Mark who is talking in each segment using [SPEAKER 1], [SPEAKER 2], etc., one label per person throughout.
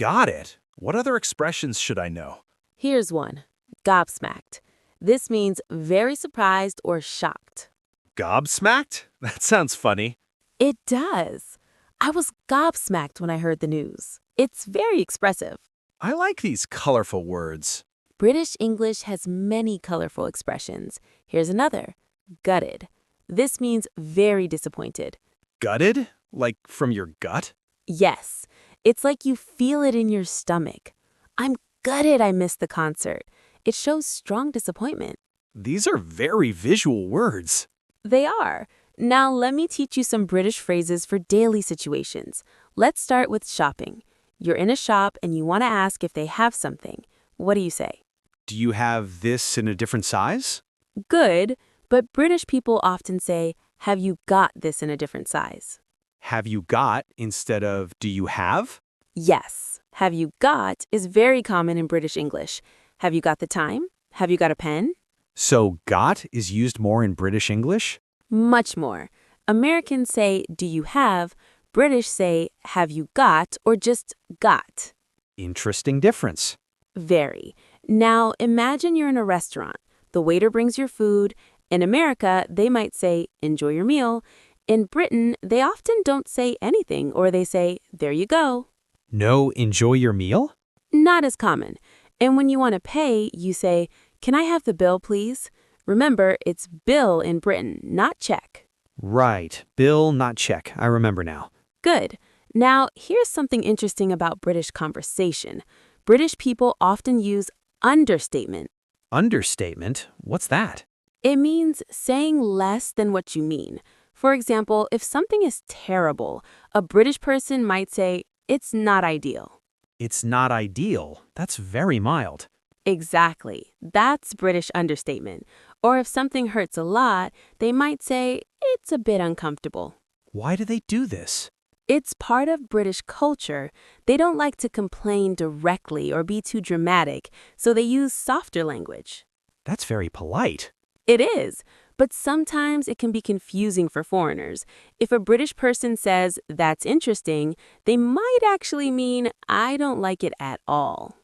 [SPEAKER 1] Got it. What other expressions should I know?
[SPEAKER 2] Here's one. Gobsmacked. This means very surprised or shocked.
[SPEAKER 1] Gobsmacked? That sounds funny.
[SPEAKER 2] It does. I was gobsmacked when I heard the news. It's very expressive.
[SPEAKER 1] I like these colorful words.
[SPEAKER 2] British English has many colorful expressions. Here's another. Gutted. This means very disappointed.
[SPEAKER 1] Gutted? Like from your gut?
[SPEAKER 2] Yes, it's like you feel it in your stomach. I'm gutted I missed the concert. It shows strong disappointment.
[SPEAKER 1] These are very visual words.
[SPEAKER 2] They are. Now let me teach you some British phrases for daily situations. Let's start with shopping. You're in a shop and you want to ask if they have something. What do you say?
[SPEAKER 1] Do you have this in a different size?
[SPEAKER 2] Good, but British people often say, have you got this in a different size?
[SPEAKER 1] Have you got instead of do you have?
[SPEAKER 2] Yes, have you got is very common in British English. Have you got the time? Have you got a pen?
[SPEAKER 1] So got is used more in British English?
[SPEAKER 2] Much more. Americans say, do you have? British say, have you got, or just got.
[SPEAKER 1] Interesting difference.
[SPEAKER 2] Very. Now, imagine you're in a restaurant. The waiter brings your food. In America, they might say, enjoy your meal. In Britain, they often don't say anything, or they say, there you go.
[SPEAKER 1] No, enjoy your meal?
[SPEAKER 2] Not as common. And when you want to pay, you say, can I have the bill, please? Remember, it's bill in Britain, not check.
[SPEAKER 1] Right. Bill, not check. I remember now.
[SPEAKER 2] Good. Now, here's something interesting about British conversation. British people often use understatement.
[SPEAKER 1] Understatement? What's that?
[SPEAKER 2] It means saying less than what you mean. For example, if something is terrible, a British person might say, it's not ideal.
[SPEAKER 1] It's not ideal. That's very mild.
[SPEAKER 2] Exactly. That's British understatement. Or if something hurts a lot, they might say, it's a bit uncomfortable.
[SPEAKER 1] Why do they do this?
[SPEAKER 2] It's part of British culture. They don't like to complain directly or be too dramatic, so they use softer language.
[SPEAKER 1] That's very polite.
[SPEAKER 2] It is, but sometimes it can be confusing for foreigners. If a British person says, that's interesting, they might actually mean, I don't like it at all.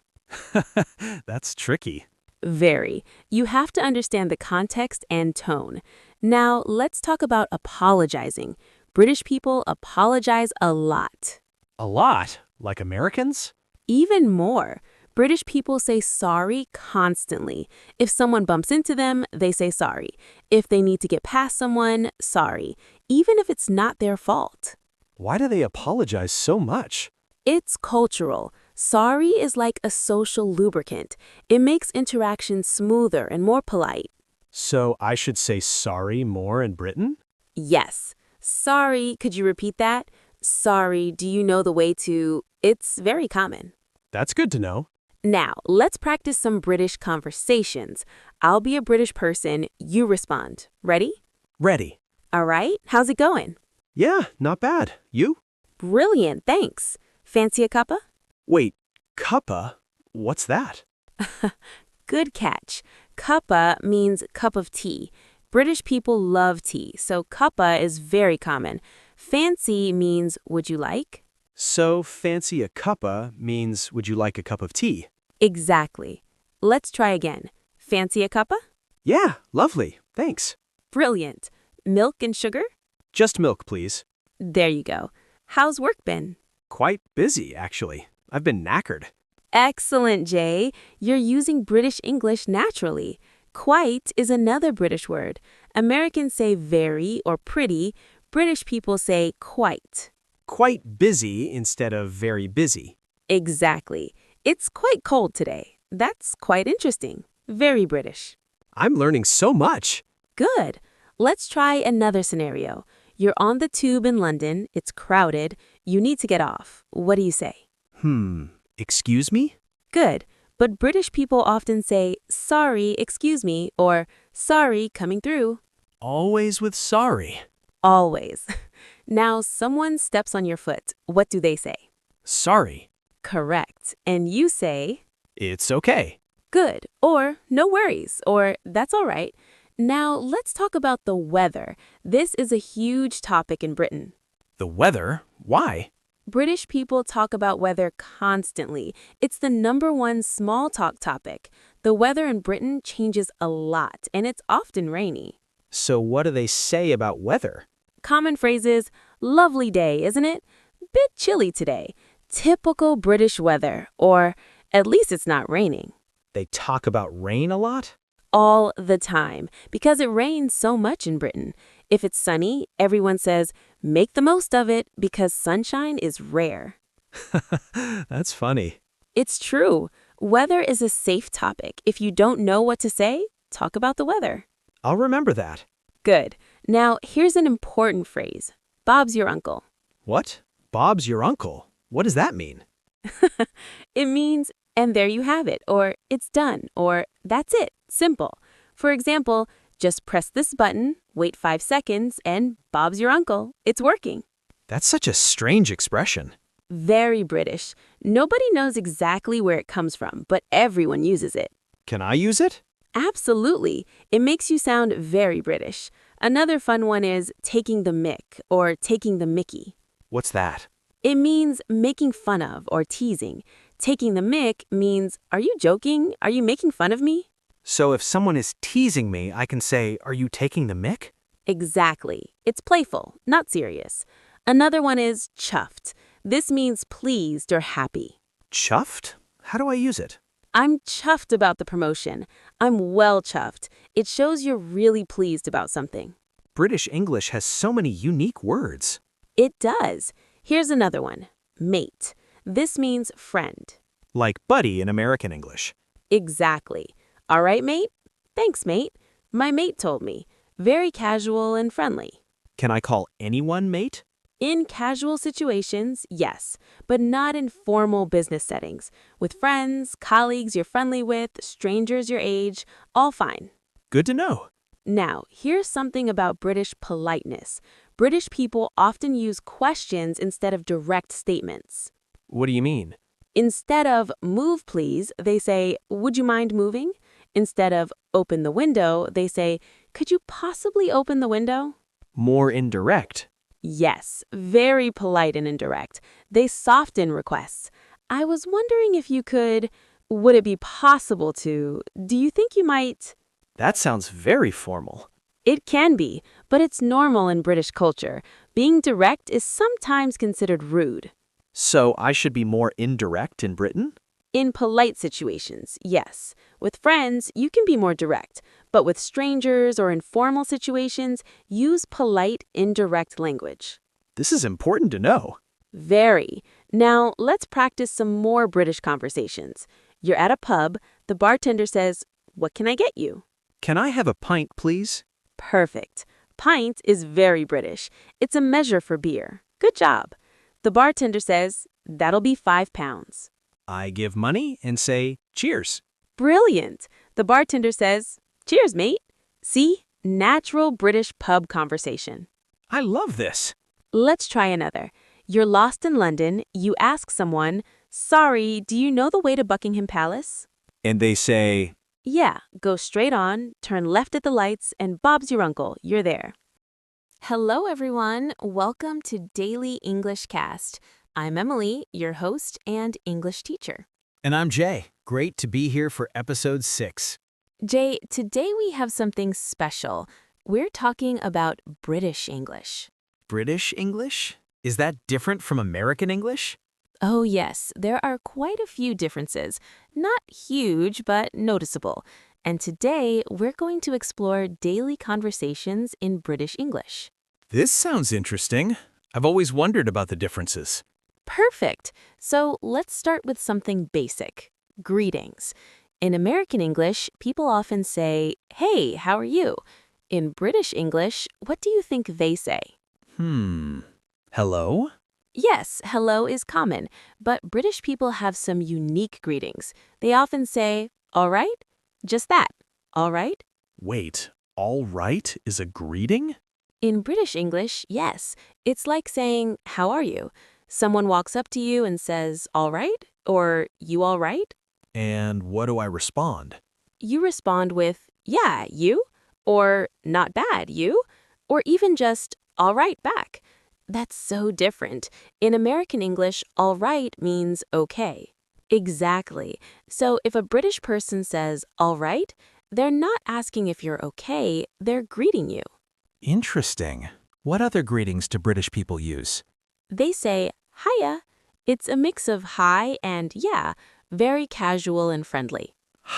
[SPEAKER 1] That's tricky.
[SPEAKER 2] Very. You have to understand the context and tone. Now, let's talk about apologizing. British people apologize a lot.
[SPEAKER 1] A lot? Like Americans?
[SPEAKER 2] Even more. British people say sorry constantly. If someone bumps into them, they say sorry. If they need to get past someone, sorry. Even if it's not their fault.
[SPEAKER 1] Why do they apologize so much?
[SPEAKER 2] It's cultural. Sorry is like a social lubricant. It makes interactions smoother and more polite.
[SPEAKER 1] So I should say sorry more in Britain?
[SPEAKER 2] Yes. Sorry, could you repeat that? Sorry, do you know the way to... It's very common.
[SPEAKER 1] That's good to know.
[SPEAKER 2] Now, let's practice some British conversations. I'll be a British person, you respond. Ready?
[SPEAKER 1] Ready.
[SPEAKER 2] All right, how's it going?
[SPEAKER 1] Yeah, not bad. You?
[SPEAKER 2] Brilliant, thanks. Fancy a cuppa?
[SPEAKER 1] Wait, cuppa? What's that?
[SPEAKER 2] Good catch. Cuppa means cup of tea. British people love tea, so cuppa is very common. Fancy means would you like?
[SPEAKER 1] So fancy a cuppa means would you like a cup of tea?
[SPEAKER 2] Exactly. Let's try again. Fancy a cuppa?
[SPEAKER 1] Yeah, lovely. Thanks.
[SPEAKER 2] Brilliant. Milk and sugar?
[SPEAKER 1] Just milk, please.
[SPEAKER 2] There you go. How's work been?
[SPEAKER 1] Quite busy, actually. I've been knackered.
[SPEAKER 2] Excellent, Jay. You're using British English naturally. Quite is another British word. Americans say very or pretty. British people say quite.
[SPEAKER 1] Quite busy instead of very busy.
[SPEAKER 2] Exactly. It's quite cold today. That's quite interesting. Very British.
[SPEAKER 1] I'm learning so much.
[SPEAKER 2] Good. Let's try another scenario. You're on the tube in London. It's crowded. You need to get off. What do you say?
[SPEAKER 1] Excuse me?
[SPEAKER 2] Good. But British people often say, sorry, excuse me, or sorry, coming through.
[SPEAKER 1] Always with sorry.
[SPEAKER 2] Always. Now, someone steps on your foot. What do they say?
[SPEAKER 1] Sorry.
[SPEAKER 2] Correct. And you say,
[SPEAKER 1] It's okay.
[SPEAKER 2] good, or no worries, or that's all right. Now, let's talk about the weather. This is a huge topic in Britain.
[SPEAKER 1] The weather? Why?
[SPEAKER 2] British people talk about weather constantly. It's the #1 small talk topic. The weather in Britain changes a lot, and it's often rainy.
[SPEAKER 1] So what do they say about weather?
[SPEAKER 2] Common phrases, lovely day, isn't it? Bit chilly today. Typical British weather, or at least it's not raining.
[SPEAKER 1] They talk about rain a lot?
[SPEAKER 2] All the time, because it rains so much in Britain. If it's sunny, everyone says, make the most of it because sunshine is rare.
[SPEAKER 1] That's funny.
[SPEAKER 2] It's true. Weather is a safe topic. If you don't know what to say, talk about the weather.
[SPEAKER 1] I'll remember that.
[SPEAKER 2] Good. Now, here's an important phrase. Bob's your uncle.
[SPEAKER 1] What? Bob's your uncle? What does that mean?
[SPEAKER 2] It means, and there you have it, or it's done, or that's it, simple. For example, just press this button, wait 5 seconds, and Bob's your uncle. It's working.
[SPEAKER 1] That's such a strange expression.
[SPEAKER 2] Very British. Nobody knows exactly where it comes from, but everyone uses it.
[SPEAKER 1] Can I use it?
[SPEAKER 2] Absolutely. It makes you sound very British. Another fun one is taking the mick or taking the mickey.
[SPEAKER 1] What's that?
[SPEAKER 2] It means making fun of or teasing. Taking the mick means, are you joking? Are you making fun of me?
[SPEAKER 1] So if someone is teasing me, I can say, are you taking the mick?
[SPEAKER 2] Exactly. It's playful, not serious. Another one is chuffed. This means pleased or happy.
[SPEAKER 1] Chuffed? How do I use it?
[SPEAKER 2] I'm chuffed about the promotion. I'm well chuffed. It shows you're really pleased about something.
[SPEAKER 1] British English has so many unique words.
[SPEAKER 2] It does. Here's another one. Mate. This means friend.
[SPEAKER 1] Like buddy in American English.
[SPEAKER 2] Exactly. All right, mate? Thanks, mate. My mate told me. Very casual and friendly.
[SPEAKER 1] Can I call anyone mate?
[SPEAKER 2] In casual situations, yes, but not in formal business settings. With friends, colleagues you're friendly with, strangers your age, all fine.
[SPEAKER 1] Good to know.
[SPEAKER 2] Now, here's something about British politeness. British people often use questions instead of direct statements.
[SPEAKER 1] What do you mean?
[SPEAKER 2] Instead of move please, they say, would you mind moving? Instead of open the window, they say, could you possibly open the window?
[SPEAKER 1] More indirect.
[SPEAKER 2] Yes, very polite and indirect. They soften requests. I was wondering if you could, would it be possible to, do you think you might?
[SPEAKER 1] That sounds very formal.
[SPEAKER 2] It can be, but it's normal in British culture. Being direct is sometimes considered rude.
[SPEAKER 1] So I should be more indirect in Britain?
[SPEAKER 2] In polite situations, yes. With friends, you can be more direct. But with strangers or informal situations, use polite, indirect language.
[SPEAKER 1] This is important to know.
[SPEAKER 2] Very. Now, let's practice some more British conversations. You're at a pub. The bartender says, what can I get you?
[SPEAKER 1] Can I have a pint, please?
[SPEAKER 2] Perfect. Pint is very British. It's a measure for beer. Good job. The bartender says, that'll be £5.
[SPEAKER 1] I give money and say, cheers.
[SPEAKER 2] Brilliant. The bartender says, cheers, mate. See? Natural British pub conversation.
[SPEAKER 1] I love this.
[SPEAKER 2] Let's try another. You're lost in London. You ask someone, sorry, do you know the way to Buckingham Palace?
[SPEAKER 1] And they say,
[SPEAKER 2] Yeah, go straight on, turn left at the lights, and Bob's your uncle. You're there. Hello, everyone. Welcome to Daily English Cast. I'm Emily, your host and English teacher.
[SPEAKER 1] and I'm Jay. Great to be here for episode 6.
[SPEAKER 2] Jay, today we have something special. We're talking about British English.
[SPEAKER 1] British English? Is that different from American English?
[SPEAKER 2] Oh, yes, there are quite a few differences. Not huge, but noticeable. And today, we're going to explore daily conversations in British English.
[SPEAKER 1] This sounds interesting. I've always wondered about the differences.
[SPEAKER 2] Perfect. So let's start with something basic. Greetings. In American English, people often say, hey, how are you? In British English, what do you think they say?
[SPEAKER 1] Hello?
[SPEAKER 2] Yes, hello is common, but British people have some unique greetings. They often say, all right? Just that, all right?
[SPEAKER 1] Wait, all right is a greeting?
[SPEAKER 2] In British English, yes. It's like saying, how are you? Someone walks up to you and says, all right? Or, you all right?
[SPEAKER 1] And what do I respond?
[SPEAKER 2] You respond with, yeah, you? Or, not bad, you? Or even just, all right, back. That's so different. In American English, all right means okay. Exactly. So if a British person says all right, they're not asking if you're okay, they're greeting you.
[SPEAKER 3] Interesting. What other greetings do British people use?
[SPEAKER 2] They say hiya. It's a mix of hi and yeah, very casual and friendly.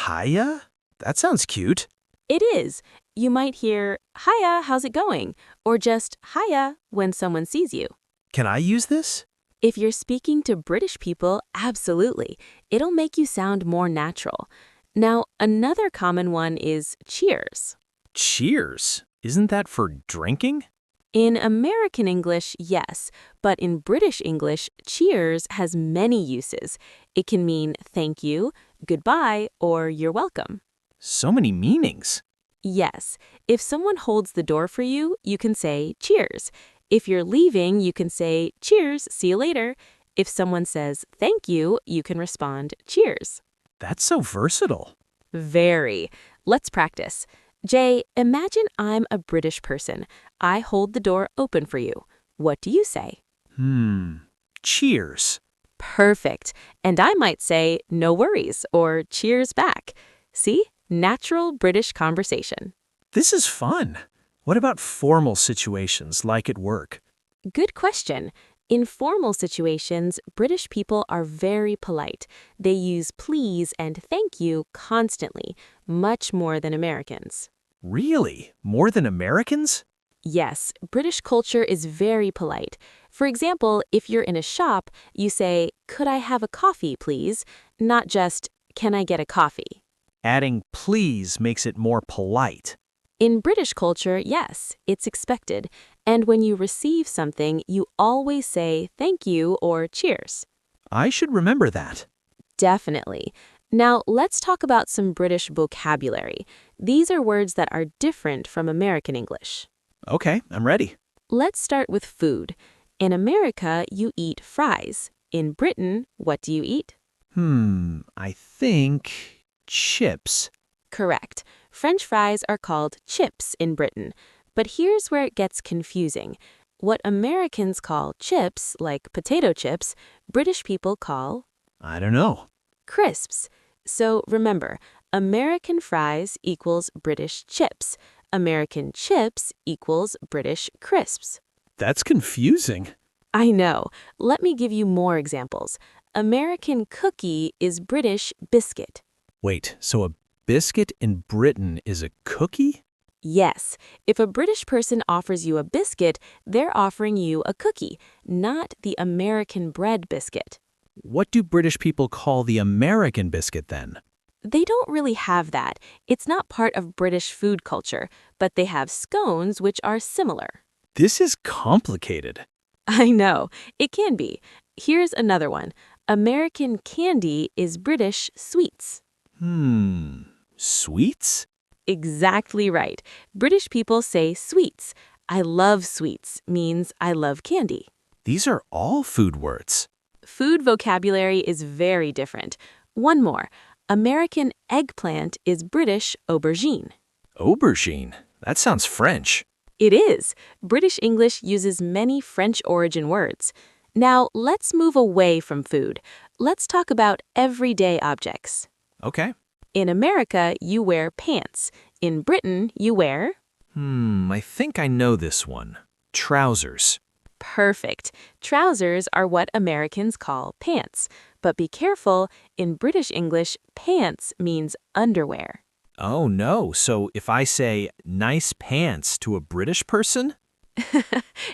[SPEAKER 3] Hiya? That sounds cute.
[SPEAKER 2] It is. You might hear hiya, how's it going? Or just hiya when someone sees you.
[SPEAKER 3] Can I use this?
[SPEAKER 2] If you're speaking to British people, absolutely. It'll make you sound more natural. Now, another common one is cheers.
[SPEAKER 3] Cheers. Isn't that for drinking?
[SPEAKER 2] In American English, yes, but in British English, cheers has many uses. It can mean thank you, goodbye, or you're welcome.
[SPEAKER 3] So many meanings.
[SPEAKER 2] Yes, if someone holds the door for you, you can say cheers. If you're leaving, you can say cheers, see you later. If someone says thank you, you can respond cheers.
[SPEAKER 3] That's so versatile.
[SPEAKER 2] Very. Let's practice. Jay, imagine I'm a British person. I hold the door open for you. What do you say?
[SPEAKER 3] Cheers.
[SPEAKER 2] Perfect. And I might say no worries or cheers back. See? Natural British conversation.
[SPEAKER 3] This is fun. What about formal situations like at work?
[SPEAKER 2] Good question. In formal situations, British people are very polite. They use please and thank you constantly, much more than Americans.
[SPEAKER 3] Really? More than Americans?
[SPEAKER 2] Yes, British culture is very polite. For example, if you're in a shop, you say, "Could I have a coffee, please?" Not just, "Can I get a coffee?"
[SPEAKER 3] Adding please makes it more polite.
[SPEAKER 2] In British culture, yes, it's expected. And when you receive something, you always say thank you or cheers.
[SPEAKER 3] I should remember that.
[SPEAKER 2] Definitely. Now, let's talk about some British vocabulary. These are words that are different from American English.
[SPEAKER 3] Okay, I'm ready.
[SPEAKER 2] Let's start with food. In America, you eat fries. In Britain, what do you eat?
[SPEAKER 3] I think chips.
[SPEAKER 2] Correct. French fries are called chips in Britain. But here's where it gets confusing. What Americans call chips, like potato chips, British people call
[SPEAKER 3] I don't know.
[SPEAKER 2] crisps. So remember, American fries equals British chips. American chips equals British crisps.
[SPEAKER 3] That's confusing.
[SPEAKER 2] I know. Let me give you more examples. American cookie is British biscuit.
[SPEAKER 3] Wait, so a biscuit in Britain is a cookie?
[SPEAKER 2] Yes, if a British person offers you a biscuit, they're offering you a cookie, not the American bread biscuit.
[SPEAKER 3] What do British people call the American biscuit then?
[SPEAKER 2] They don't really have that. It's not part of British food culture, but they have scones which are similar.
[SPEAKER 3] This is complicated.
[SPEAKER 2] I know, it can be. Here's another one. American candy is British sweets.
[SPEAKER 3] Sweets?
[SPEAKER 2] Exactly right. British people say sweets. I love sweets means I love candy.
[SPEAKER 3] These are all food words.
[SPEAKER 2] Food vocabulary is very different. One more. American eggplant is British aubergine.
[SPEAKER 3] Aubergine? That sounds French.
[SPEAKER 2] It is. British English uses many French origin words. Now, let's move away from food. Let's talk about everyday objects.
[SPEAKER 3] Okay.
[SPEAKER 2] In America, you wear pants. In Britain, you wear...
[SPEAKER 3] I think I know this one. Trousers.
[SPEAKER 2] Perfect. Trousers are what Americans call pants. But be careful, in British English, pants means underwear.
[SPEAKER 3] Oh no, so if I say nice pants to a British person?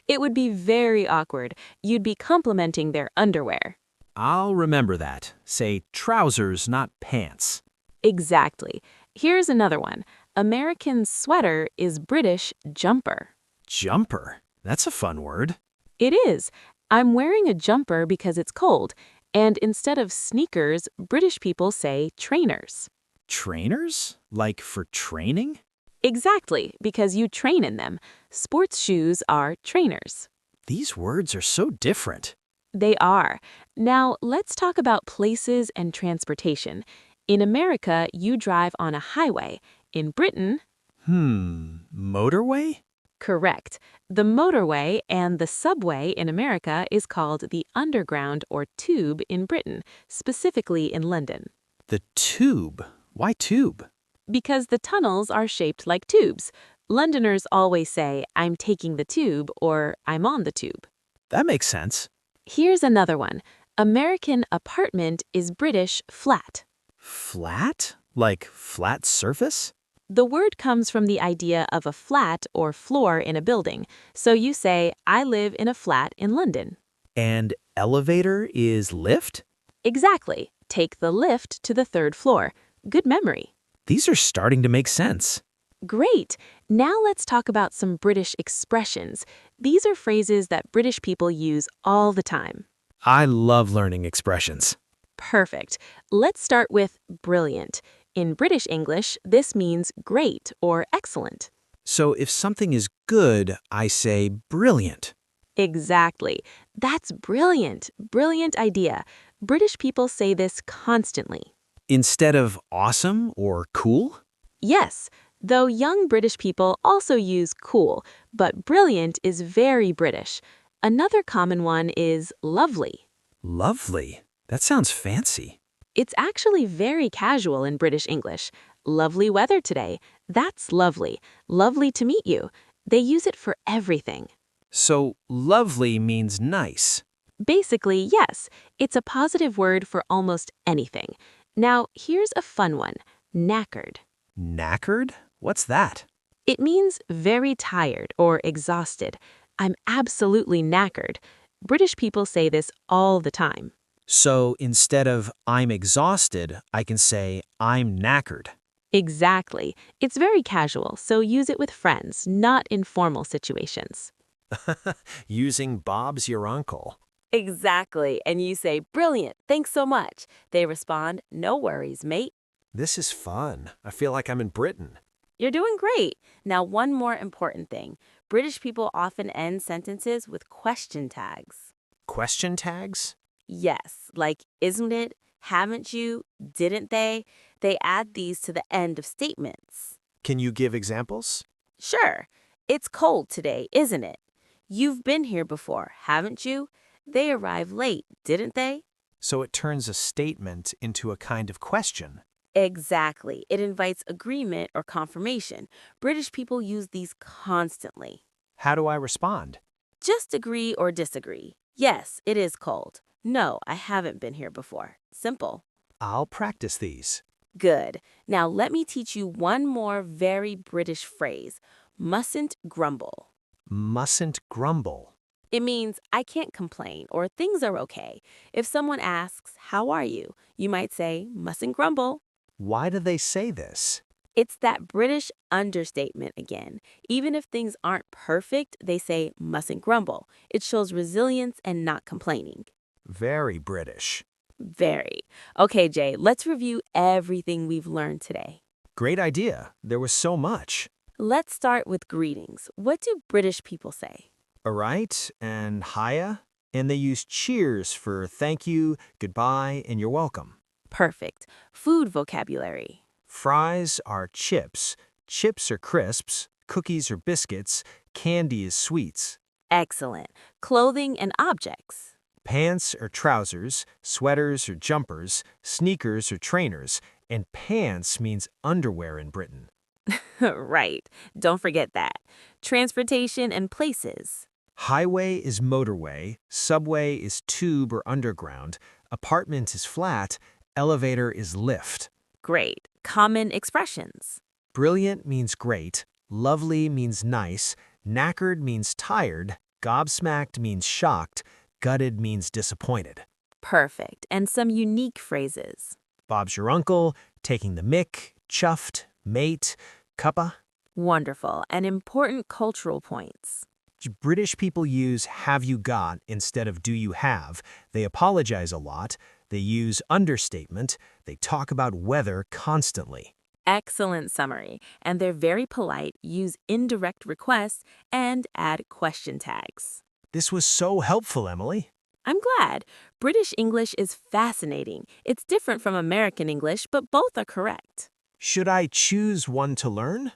[SPEAKER 2] It would be very awkward. You'd be complimenting their underwear.
[SPEAKER 3] I'll remember that. Say trousers, not pants.
[SPEAKER 2] Exactly. Here's another one. American sweater is British jumper.
[SPEAKER 3] Jumper? That's a fun word.
[SPEAKER 2] It is. I'm wearing a jumper because it's cold. And instead of sneakers, British people say trainers.
[SPEAKER 3] Trainers? Like for training?
[SPEAKER 2] Exactly, because you train in them. Sports shoes are trainers.
[SPEAKER 3] These words are so different.
[SPEAKER 2] They are. Now, let's talk about places and transportation. In America, you drive on a highway. In Britain,
[SPEAKER 3] Motorway?
[SPEAKER 2] Correct. The motorway and the subway in America is called the Underground or Tube in Britain, specifically in London.
[SPEAKER 1] The tube. Why tube?
[SPEAKER 2] Because the tunnels are shaped like tubes. Londoners always say, I'm taking the tube or I'm on the tube.
[SPEAKER 1] That makes sense.
[SPEAKER 2] Here's another one. American apartment is British flat.
[SPEAKER 1] Flat? Like flat surface?
[SPEAKER 2] The word comes from the idea of a flat or floor in a building. So you say, I live in a flat in London.
[SPEAKER 1] And elevator is lift?
[SPEAKER 2] Exactly. Take the lift to the third floor. Good memory.
[SPEAKER 1] These are starting to make sense.
[SPEAKER 2] Great. Now let's talk about some British expressions. These are phrases that British people use all the time.
[SPEAKER 1] I love learning expressions.
[SPEAKER 2] Perfect. Let's start with brilliant. In British English, this means great or excellent.
[SPEAKER 1] So if something is good, I say brilliant.
[SPEAKER 2] Exactly. That's brilliant. Brilliant idea. British people say this constantly.
[SPEAKER 1] Instead of awesome or cool?
[SPEAKER 2] Yes, though young British people also use cool, but brilliant is very British. Another common one is lovely.
[SPEAKER 1] Lovely. That sounds fancy.
[SPEAKER 2] It's actually very casual in British English. Lovely weather today. That's lovely. Lovely to meet you. They use it for everything.
[SPEAKER 1] So lovely means nice.
[SPEAKER 2] Basically, yes, it's a positive word for almost anything. Now, here's a fun one. Knackered.
[SPEAKER 1] Knackered? What's that?
[SPEAKER 2] It means very tired or exhausted. I'm absolutely knackered. British people say this all the time.
[SPEAKER 1] So instead of I'm exhausted, I can say I'm knackered.
[SPEAKER 2] Exactly. It's very casual, so use it with friends, not in formal situations.
[SPEAKER 1] Using Bob's your uncle.
[SPEAKER 2] Exactly. And you say, brilliant, thanks so much. They respond, no worries, mate.
[SPEAKER 1] This is fun. I feel like I'm in Britain.
[SPEAKER 2] You're doing great. Now, one more important thing. British people often end sentences with question tags.
[SPEAKER 1] Question tags?
[SPEAKER 2] Yes, like, isn't it? Haven't you? Didn't they? They add these to the end of statements.
[SPEAKER 1] Can you give examples?
[SPEAKER 2] Sure. It's cold today, isn't it? You've been here before, haven't you? They arrived late, didn't they?
[SPEAKER 1] So it turns a statement into a kind of question.
[SPEAKER 2] Exactly. It invites agreement or confirmation. British people use these constantly.
[SPEAKER 1] How do I respond?
[SPEAKER 2] Just agree or disagree. Yes, it is cold. No, I haven't been here before. Simple.
[SPEAKER 1] I'll practice these.
[SPEAKER 2] Good. Now let me teach you one more very British phrase. Mustn't grumble.
[SPEAKER 1] Mustn't grumble.
[SPEAKER 2] It means I can't complain or things are okay. If someone asks, how are you? You might say, mustn't grumble.
[SPEAKER 1] Why do they say this?
[SPEAKER 2] It's that British understatement again. Even if things aren't perfect, they say mustn't grumble. It shows resilience and not complaining.
[SPEAKER 1] Very British.
[SPEAKER 2] Very. Okay, Jay, let's review everything we've learned today.
[SPEAKER 1] Great idea. There was so much.
[SPEAKER 2] Let's start with greetings. What do British people say?
[SPEAKER 1] All right, and hiya. And they use cheers for thank you, goodbye, and you're welcome.
[SPEAKER 2] Perfect. Food vocabulary.
[SPEAKER 1] Fries are chips, chips are crisps, cookies are biscuits, candy is sweets.
[SPEAKER 2] Excellent. Clothing and objects.
[SPEAKER 1] Pants are trousers, sweaters are jumpers, sneakers are trainers, and pants means underwear in Britain.
[SPEAKER 2] Right. Don't forget that. Transportation and places.
[SPEAKER 1] Highway is motorway, subway is tube or underground, apartment is flat, elevator is lift.
[SPEAKER 2] Great. Common expressions.
[SPEAKER 1] Brilliant means great, lovely means nice, knackered means tired, gobsmacked means shocked, gutted means disappointed.
[SPEAKER 2] Perfect. And some unique phrases.
[SPEAKER 1] Bob's your uncle, taking the mick, chuffed, mate, cuppa.
[SPEAKER 2] Wonderful. And important cultural points.
[SPEAKER 1] British people use have you got instead of do you have. They apologize a lot. They use understatement. They talk about weather constantly.
[SPEAKER 2] Excellent summary. And they're very polite, use indirect requests, and add question tags.
[SPEAKER 1] This was so helpful, Emily.
[SPEAKER 2] I'm glad. British English is fascinating. It's different from American English, but both are correct.
[SPEAKER 1] Should I choose one to learn?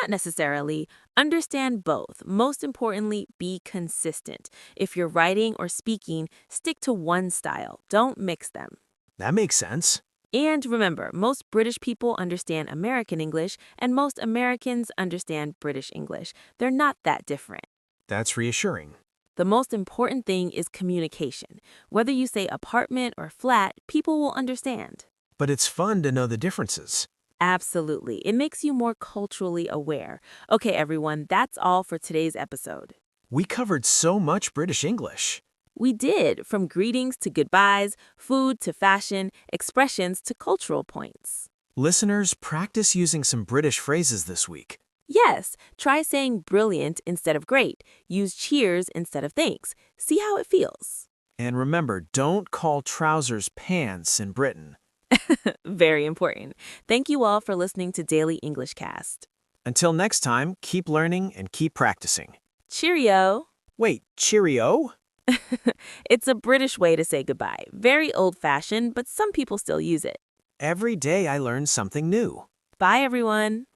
[SPEAKER 2] Not necessarily. Understand both. Most importantly, be consistent. If you're writing or speaking, stick to one style. Don't mix them.
[SPEAKER 1] That makes sense.
[SPEAKER 2] And remember, most British people understand American English, and most Americans understand British English. They're not that different.
[SPEAKER 1] That's reassuring.
[SPEAKER 2] The most important thing is communication. Whether you say apartment or flat, people will understand.
[SPEAKER 1] But it's fun to know the differences.
[SPEAKER 2] Absolutely. It makes you more culturally aware. Okay, everyone, that's all for today's episode.
[SPEAKER 1] We covered so much British English.
[SPEAKER 2] We did, from greetings to goodbyes, food to fashion, expressions to cultural points.
[SPEAKER 1] Listeners, practice using some British phrases this week.
[SPEAKER 2] Yes, try saying brilliant instead of great. Use cheers instead of thanks. See how it feels.
[SPEAKER 1] And remember, don't call trousers pants in Britain.
[SPEAKER 2] Very important. Thank you all for listening to Daily English Cast.
[SPEAKER 1] Until next time, keep learning and keep practicing.
[SPEAKER 2] Cheerio!
[SPEAKER 1] Wait, cheerio?
[SPEAKER 2] It's a British way to say goodbye. Very old-fashioned, but some people still use it.
[SPEAKER 1] Every day I learn something new.
[SPEAKER 2] Bye, everyone.